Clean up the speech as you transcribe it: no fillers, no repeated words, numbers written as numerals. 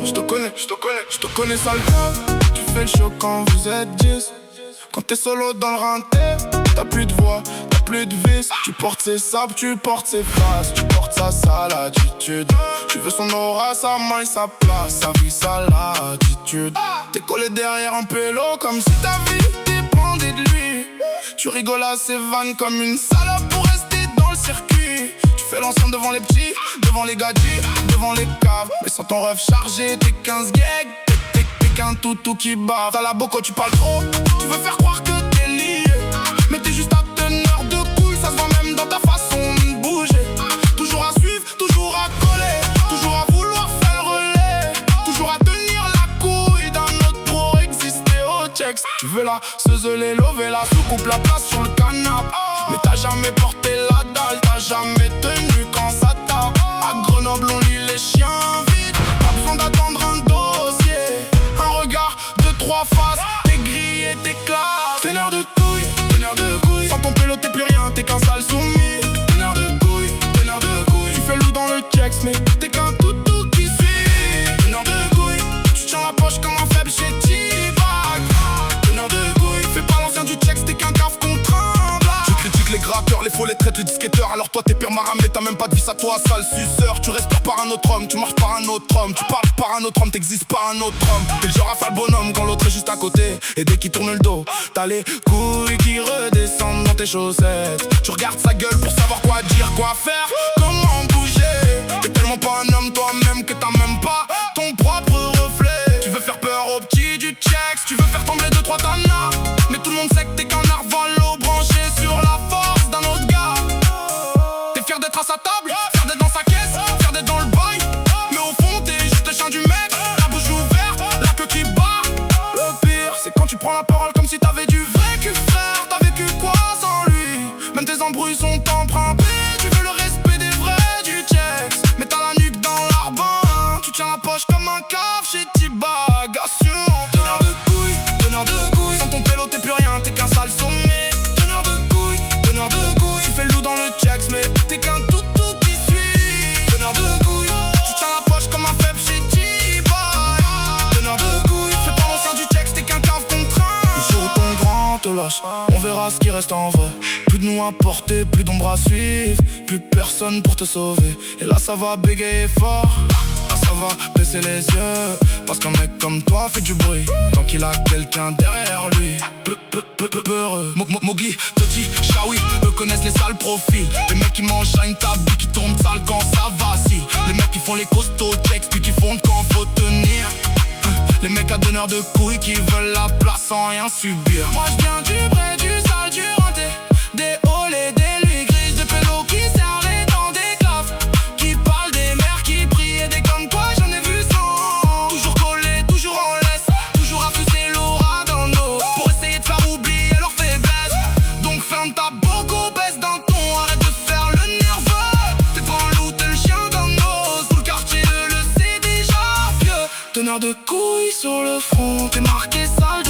je te connais sale gosse. Tu fais le show quand vous êtes 10. Quand t'es solo dans le rinté, t'as plus de voix, t'as plus de vis. Tu portes ses sables, tu portes ses faces, tu portes sa sale attitude. Tu veux son aura, sa main et sa place, sa vie, sa latitude. T'es collé derrière un pélo comme si ta vie dépendait de lui. Tu rigoles à ses vannes comme une salope pour rester dans le circuit. Tu fais l'ancien devant les petits, devant les gadgets, devant les caves. Mais sans ton ref chargé, t'es 15 gags. T'es qu'un toutou qui bave. T'as la boco, tu parles trop. Tu veux faire croire que t'es lié, mais t'es juste à teneur de couilles. Ça se voit même dans ta façon de bouger. Toujours à suivre, toujours à coller, toujours à vouloir faire relais, toujours à tenir la couille d'un autre pour exister au checks. Tu veux la seuseler, lever la soucoupe, la place sur le canapé. Mais t'as jamais porté la dalle, t'as jamais tenu quand ça tape. À Grenoble on lit les chiens vite, pas besoin d'attendre un dossier. Un regard de 3 faces, t'es grillé, t'es classe. Teneur de couilles, teneur de couilles. Sans ton pélo t'es plus rien, t'es qu'un sale soumis. Teneur de couilles, teneur de couilles. Tu fais loup dans le checks, mais t'es qu'un toutou qui suit. Teneur de couilles, tu tiens la poche comme un faible chez T-Bag. Teneur de couilles, fais pas l'ancien du checks, t'es qu'un cave contre un blague. Tu critiques les gratteurs, les faux, les traites, les disquetteurs. Alors toi t'es pire marin, mais t'as même pas de vis à toi, sale suceur. Tu respires par un autre homme, tu marches par un autre homme, tu parles par un autre homme, t'existes par un autre homme. T'es le genre à faire le bonhomme quand l'autre est juste à côté. Et dès qu'il tourne le dos, t'as les couilles qui redescendent dans tes chaussettes. Tu regardes sa gueule pour savoir quoi dire, quoi faire, comment bouger. T'es tellement pas un homme toi-même que t'as même pas ton propre reflet. Tu veux faire peur aux petits du checks, tu veux faire trembler 2-3 tanas. Mais tout le monde sait que t'es qu'un narvalo branché sur la force d'un autre gars. T'es fier d'être à sa table, fier d'être dans sa caisse, fier d'être dans le bail. Mais au fond t'es juste le chien du mec, la bouche ouverte, la queue qui bat. Le pire c'est quand tu prends la parole comme si t'avais du vécu, frère. T'as vécu quoi sans lui? Même tes embrouilles sont empruntés. Tu veux le respect des vrais du checks, mais t'as la nuque dans l'arbin. Tu tiens la poche comme un cave chez T-Bag. Assurant, teneur de couilles, teneur de couilles. Sans ton pélo t'es plus rien, t'es qu'un sale sommet. Teneur de couilles, teneur de couilles. Tu fais le loup dans le checks, mais t'es qu'un toutou qui suit. Teneur de couilles, tu tiens la poche comme un faible chez T-Bag. Teneur de couilles, fais pas l'ancien du checks, t'es qu'un cave contre un. Le jour où ton grand te lâche, on verra ce qui reste en vrai. Plus de nous à porter, plus d'ombre à suivre, plus personne pour te sauver. Et là ça va bégayer fort, là ça va baisser les yeux. Parce qu'un mec comme toi fait du bruit tant qu'il a quelqu'un derrière lui. Peureux, Mogli, Toti, Shawi, eux connaissent les sales profils. Les mecs qui mangent à une table, qui tournent sale quand ça vacille. Les mecs qui font les costauds checks, puis qui font quand faut tenir. Les mecs à donneurs de couilles qui veulent la place sans rien subir. Moi je viens du vrai, du sale, du renté. Des halls et des nuits grises, de pélos qui servaient dans des claves, qui parlent des mères qui prient et des comme toi j'en ai vu 100. Toujours collés, toujours en laisse, toujours à pousser l'aura dans nos pour essayer de faire oublier leurs faiblesses. Donc ferme ta boco, baisse d'un ton, arrête de faire le nerveux. T'es pas un loup, t'es le chien d'un os. Tout le quartier le sait déjà, vieux. Teneur de couilles sur le front, t'es marqué sale